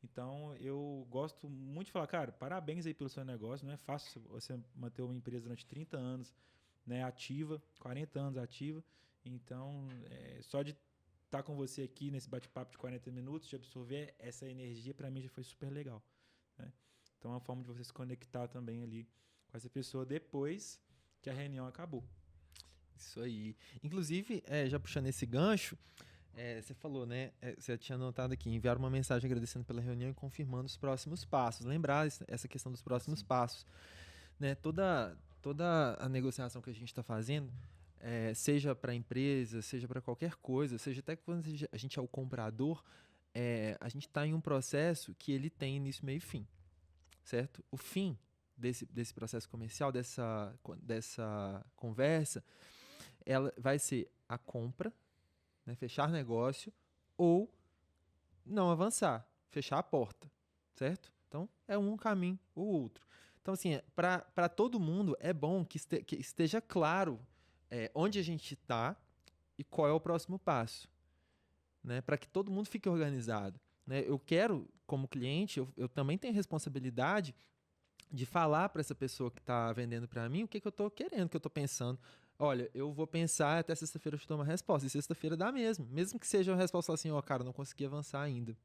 Então, eu gosto muito de falar, cara, parabéns aí pelo seu negócio, não é fácil você manter uma empresa durante 30 anos, né, ativa, 40 anos ativa. Então, só de estar com você aqui nesse bate-papo de 40 minutos, de absorver essa energia, para mim já foi super legal. Né? Então, é uma forma de você se conectar também ali com essa pessoa depois que a reunião acabou. Isso aí. Inclusive, já puxando esse gancho, você falou, né? Você tinha anotado aqui, enviar uma mensagem agradecendo pela reunião e confirmando os próximos passos. Lembrar essa questão dos próximos passos. Né? toda a negociação que a gente está fazendo, seja para a empresa, seja para qualquer coisa, seja até quando a gente é o comprador, a gente está em um processo que ele tem início, meio e fim, certo? O fim desse processo comercial, dessa conversa, ela vai ser a compra, né, fechar negócio, ou não avançar, fechar a porta, certo? Então, é um caminho ou outro. Então, assim, para todo mundo é bom que esteja claro onde a gente está e qual é o próximo passo, né? Para que todo mundo fique organizado, né? Eu quero, como cliente, eu também tenho responsabilidade de falar para essa pessoa que está vendendo para mim o que eu estou querendo, o que eu estou pensando. Olha, eu vou pensar até sexta-feira eu te dou uma resposta. E sexta-feira dá mesmo que seja uma resposta assim, ó, cara, não consegui avançar ainda.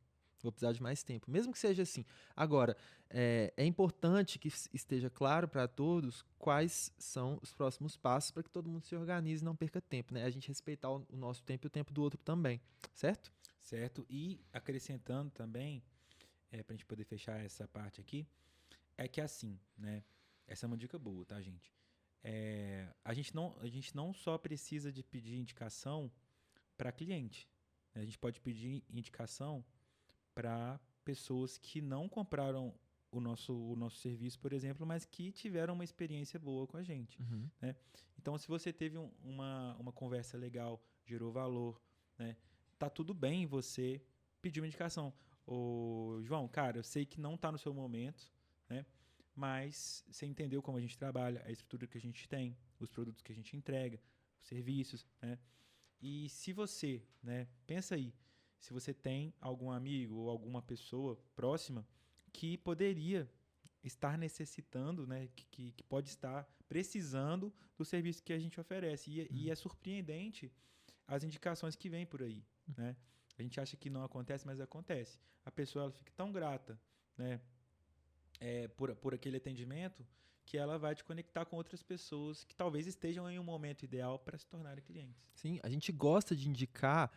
Vou precisar de mais tempo. Mesmo que seja assim. Agora, é importante que esteja claro para todos quais são os próximos passos para que todo mundo se organize e não perca tempo, né? A gente respeitar o nosso tempo e o tempo do outro também, certo? Certo? E acrescentando também, para a gente poder fechar essa parte aqui, é que assim, né? Essa é uma dica boa, tá, gente? A gente não só precisa de pedir indicação para cliente, né? A gente pode pedir indicação para pessoas que não compraram o nosso serviço, por exemplo, mas que tiveram uma experiência boa com a gente, Uhum. né? Então, se você teve uma conversa legal, gerou valor, né? Tá tudo bem você pedir uma indicação. Ô, João, cara, eu sei que não tá no seu momento, né? Mas você entendeu como a gente trabalha, a estrutura que a gente tem, os produtos que a gente entrega, os serviços, né? E se você, né, pensa aí, se você tem algum amigo ou alguma pessoa próxima que poderia estar necessitando, né, que pode estar precisando do serviço que a gente oferece. E é surpreendente as indicações que vêm por aí, né? A gente acha que não acontece, mas acontece. A pessoa ela fica tão grata, né, por aquele atendimento, que ela vai te conectar com outras pessoas que talvez estejam em um momento ideal para se tornarem clientes. Sim, a gente gosta de indicar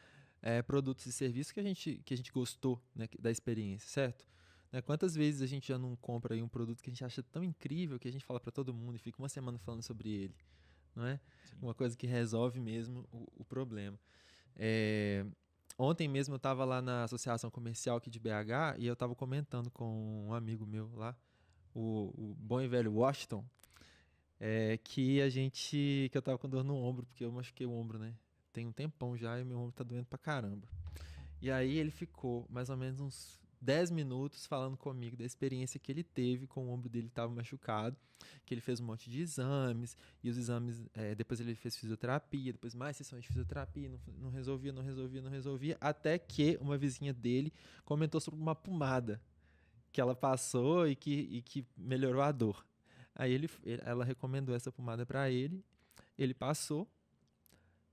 produtos e serviços que a gente gostou, né, da experiência, certo? Né, quantas vezes a gente já não compra aí um produto que a gente acha tão incrível que a gente fala para todo mundo e fica uma semana falando sobre ele, não é? Sim. Uma coisa que resolve mesmo o problema. Ontem mesmo eu estava lá na associação comercial aqui de BH e eu estava comentando com um amigo meu lá, o bom e velho Washington, que eu tava com dor no ombro, porque eu machuquei o ombro, né? Tem um tempão já e meu ombro tá doendo pra caramba. E aí ele ficou mais ou menos uns 10 minutos falando comigo da experiência que ele teve com o ombro dele que tava machucado, que ele fez um monte de exames, e os exames, depois ele fez fisioterapia, depois mais sessões de fisioterapia, não resolvia, até que uma vizinha dele comentou sobre uma pomada que ela passou e que melhorou a dor. Aí ela recomendou essa pomada pra ele passou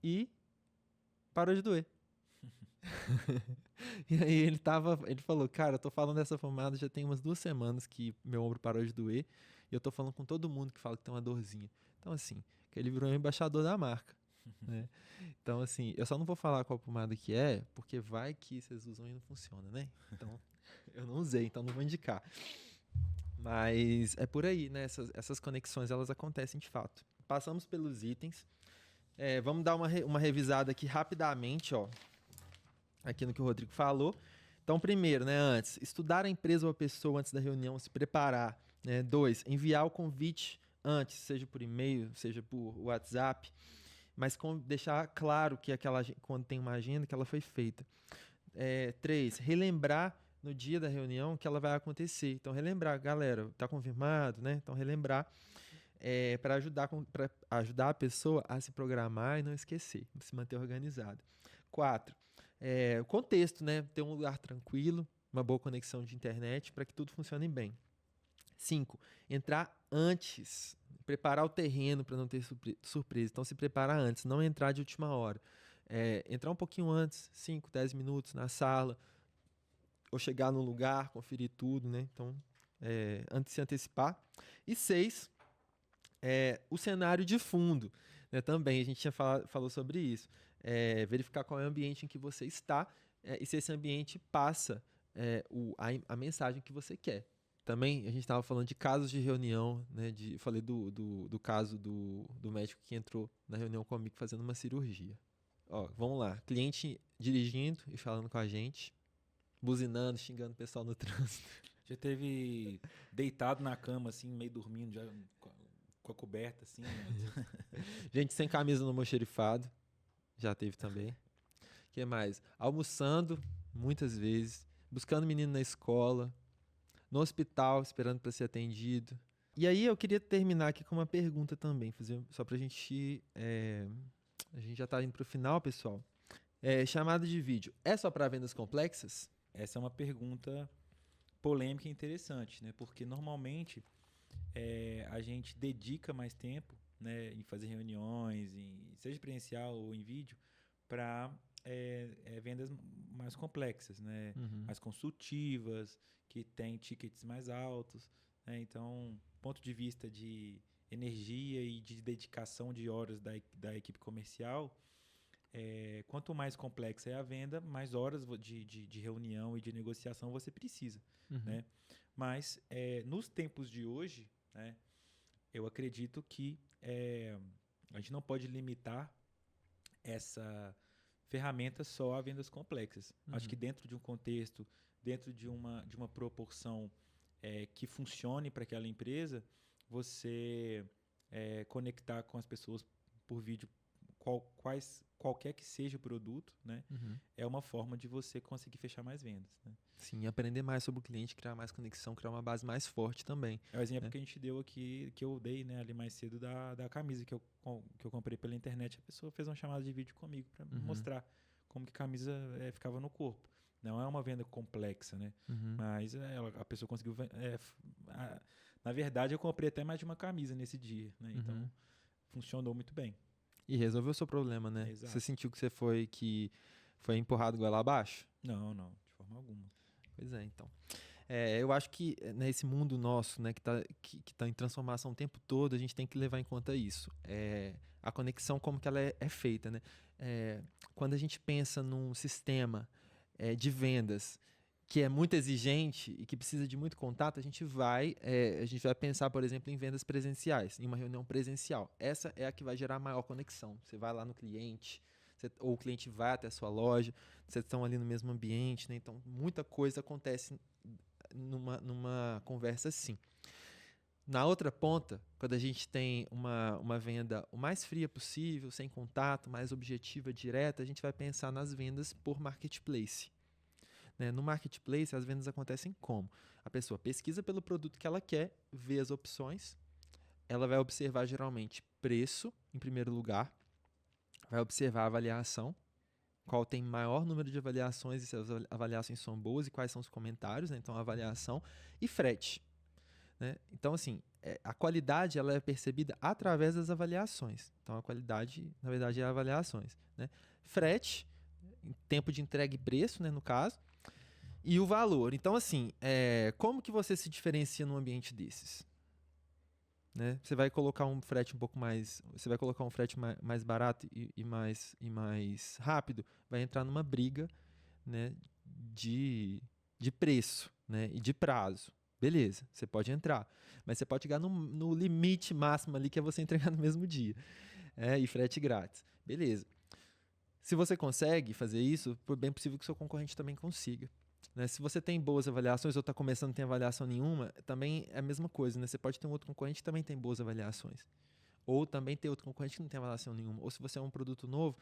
e parou de doer. E aí ele falou, cara, eu tô falando dessa pomada já tem umas 2 semanas que meu ombro parou de doer e eu tô falando com todo mundo que fala que tem uma dorzinha. Então assim, que ele virou um embaixador da marca, né? Então assim, eu só não vou falar qual pomada que é, porque vai que vocês usam e não funciona, né? Então, eu não usei, então não vou indicar. Mas é por aí, né? Essas conexões, elas acontecem de fato. Passamos pelos itens. Vamos dar uma revisada aqui rapidamente, ó. Aqui no que o Rodrigo falou. Então, primeiro, né, antes, estudar a empresa ou a pessoa antes da reunião, se preparar. Né? 2, enviar o convite antes, seja por e-mail, seja por WhatsApp, mas deixar claro que quando tem uma agenda, que ela foi feita. 3, relembrar no dia da reunião que ela vai acontecer. Então, relembrar, galera, está confirmado, né? Então, relembrar para ajudar a pessoa a se programar e não esquecer, se manter organizado. 4, o contexto, né? Ter um lugar tranquilo, uma boa conexão de internet para que tudo funcione bem. 5, entrar antes, preparar o terreno para não ter surpresa. Então, se preparar antes, não entrar de última hora. Entrar um pouquinho antes, 5, 10 minutos na sala, ou chegar no lugar, conferir tudo, né? Então, antes de se antecipar. E 6, o cenário de fundo, né? Também a gente já falou sobre isso. Verificar qual é o ambiente em que você está e se esse ambiente passa a mensagem que você quer. também, a gente estava falando de casos de reunião, né? Falei do caso do médico que entrou na reunião comigo fazendo uma cirurgia. Ó, vamos lá. Cliente dirigindo e falando com a gente, buzinando, xingando o pessoal no trânsito. Já teve deitado na cama, assim, meio dormindo, já com a coberta, assim. Gente sem camisa no almoxerifado, já teve também. O que mais? Almoçando, muitas vezes. Buscando menino na escola. No hospital, esperando para ser atendido. E aí eu queria terminar aqui com uma pergunta também, só pra gente... a gente já tá indo pro final, pessoal. Chamada de vídeo, é só para vendas complexas? Essa é uma pergunta polêmica e interessante, né? Porque normalmente a gente dedica mais tempo, né, em fazer reuniões, seja presencial ou em vídeo, para vendas mais complexas, né? Uhum. Mais consultivas, que tem tickets mais altos, né? Então, ponto de vista de energia e de dedicação de horas da equipe comercial, quanto mais complexa é a venda, mais horas de reunião e de negociação você precisa, Uhum. né? Mas nos tempos de hoje, né, eu acredito que a gente não pode limitar essa ferramenta só a vendas complexas. Uhum. Acho que dentro de um contexto, dentro de uma proporção que funcione para aquela empresa, você conectar com as pessoas por vídeo, qualquer que seja o produto, né, Uhum. é uma forma de você conseguir fechar mais vendas, né? Sim, aprender mais sobre o cliente, criar mais conexão, criar uma base mais forte também. É o exemplo que a gente deu aqui, que eu dei, né, ali mais cedo da camisa que eu comprei pela internet. A pessoa fez uma chamada de vídeo comigo para mostrar como que a camisa ficava no corpo. Não é uma venda complexa, né? Uhum. Mas a pessoa conseguiu... na verdade, eu comprei até mais de uma camisa nesse dia, né? Então, funcionou muito bem. E resolveu o seu problema, né? Exato. Você sentiu que foi empurrado goela abaixo? Não, de forma alguma. Pois é, então. Eu acho que nesse mundo nosso, né, que tá em transformação o tempo todo, a gente tem que levar em conta isso. A conexão, como que ela é feita, né? Quando a gente pensa num sistema de vendas que é muito exigente e que precisa de muito contato, a gente vai pensar, por exemplo, em vendas presenciais, em uma reunião presencial. Essa é a que vai gerar maior conexão. Você vai lá no cliente, ou o cliente vai até a sua loja, vocês estão ali no mesmo ambiente, né? Então, muita coisa acontece numa conversa assim. Na outra ponta, quando a gente tem uma venda o mais fria possível, sem contato, mais objetiva, direta, a gente vai pensar nas vendas por marketplace. Né? No marketplace, as vendas acontecem como? A pessoa pesquisa pelo produto que ela quer, vê as opções, ela vai observar geralmente preço, em primeiro lugar, vai observar a avaliação, qual tem maior número de avaliações e se as avaliações são boas e quais são os comentários, né? Então, a avaliação e frete. Né? Então, assim, a qualidade ela é percebida através das avaliações. Então, a qualidade, na verdade, é avaliações. Né? Frete, tempo de entrega e preço, né, no caso, e o valor. Então, assim, como que você se diferencia num ambiente desses? Né? Você vai colocar um frete um pouco mais... Você vai colocar um frete mais barato e mais rápido, vai entrar numa briga, né, de preço, né, e de prazo. Beleza, você pode entrar. Mas você pode chegar no limite máximo ali, que é você entregar no mesmo dia. E frete grátis. Beleza. Se você consegue fazer isso, é bem possível que o seu concorrente também consiga. Né? Se você tem boas avaliações ou está começando e não tem avaliação nenhuma, também é a mesma coisa. Né? Você pode ter um outro concorrente que também tem boas avaliações. Ou também ter outro concorrente que não tem avaliação nenhuma. Ou se você é um produto novo,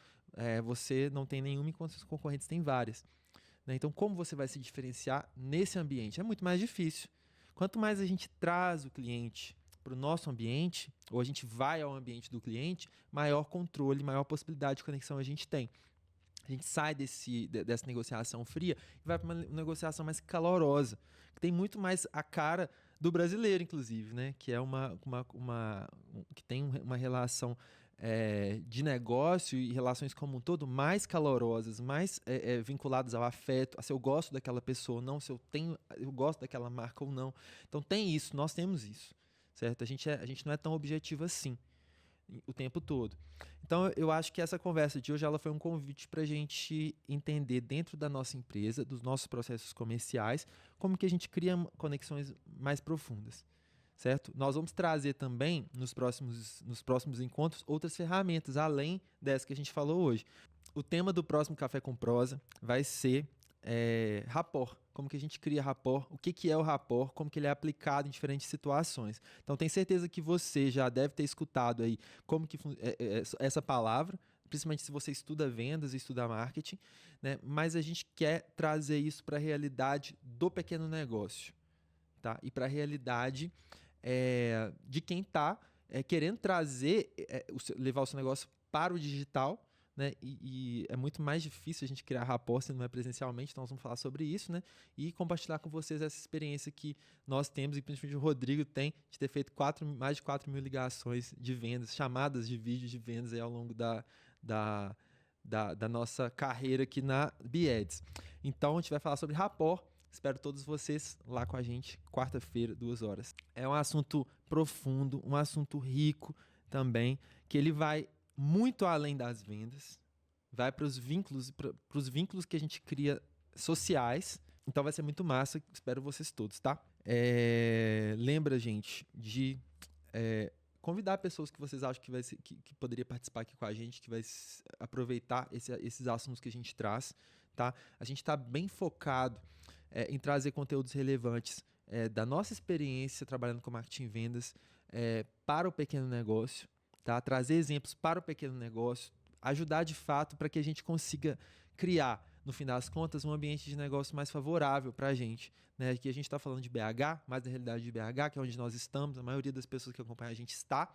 você não tem nenhuma enquanto os concorrentes têm várias. Né? Então, como você vai se diferenciar nesse ambiente? É muito mais difícil. Quanto mais a gente traz o cliente para o nosso ambiente, ou a gente vai ao ambiente do cliente, maior controle, maior possibilidade de conexão a gente tem. A gente sai dessa negociação fria e vai para uma negociação mais calorosa, que tem muito mais a cara do brasileiro, inclusive, né? Que é que tem uma relação de negócio e relações como um todo mais calorosas, mais vinculadas ao afeto, a se eu gosto daquela pessoa ou não, se eu gosto daquela marca ou não. Então tem isso, nós temos isso, certo? A gente não é tão objetivo assim. o tempo todo. Então, eu acho que essa conversa de hoje ela foi um convite para a gente entender dentro da nossa empresa, dos nossos processos comerciais, como que a gente cria conexões mais profundas, certo? Nós vamos trazer também, nos próximos encontros, outras ferramentas, além dessa que a gente falou hoje. O tema do próximo Café com Prosa vai ser rapport. Como que a gente cria rapport, o que é o rapport, como que ele é aplicado em diferentes situações. Então, tenho certeza que você já deve ter escutado aí como que essa palavra, principalmente se você estuda vendas e estuda marketing, né? Mas a gente quer trazer isso para a realidade do pequeno negócio, tá? E para a realidade de quem está querendo trazer, levar o seu negócio para o digital, né? E é muito mais difícil a gente criar rapport se não é presencialmente, então nós vamos falar sobre isso, né? E compartilhar com vocês essa experiência que nós temos, e principalmente o Rodrigo tem, de ter feito mais de 4 mil ligações de vendas, chamadas de vídeo de vendas aí ao longo da nossa carreira aqui na Bieds. Então, a gente vai falar sobre rapport. Espero todos vocês lá com a gente, quarta-feira, 2 horas. É um assunto profundo, um assunto rico também, que ele vai muito além das vendas, vai para os vínculos que a gente cria sociais. Então vai ser muito massa, espero vocês todos, tá? Lembra, gente, de convidar pessoas que vocês acham que poderia participar aqui com a gente, que vai aproveitar esses assuntos que a gente traz, tá? A gente está bem focado em trazer conteúdos relevantes da nossa experiência trabalhando com marketing e vendas para o pequeno negócio, tá? Trazer exemplos para o pequeno negócio, ajudar de fato para que a gente consiga criar, no fim das contas, um ambiente de negócio mais favorável para a gente, né? Aqui a gente está falando de BH, mais da realidade de BH, que é onde nós estamos, a maioria das pessoas que acompanham a gente está,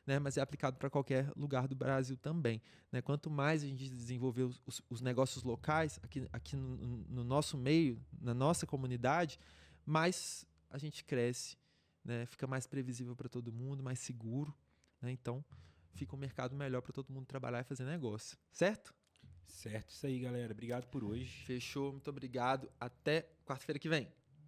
né? Mas é aplicado para qualquer lugar do Brasil também, né? Quanto mais a gente desenvolver os negócios locais aqui no nosso meio, na nossa comunidade, mais a gente cresce, né? Fica mais previsível para todo mundo, mais seguro, né? Então, fica um mercado melhor para todo mundo trabalhar e fazer negócio, certo? Certo, isso aí, galera. Obrigado por hoje. Fechou, muito obrigado. Até quarta-feira que vem.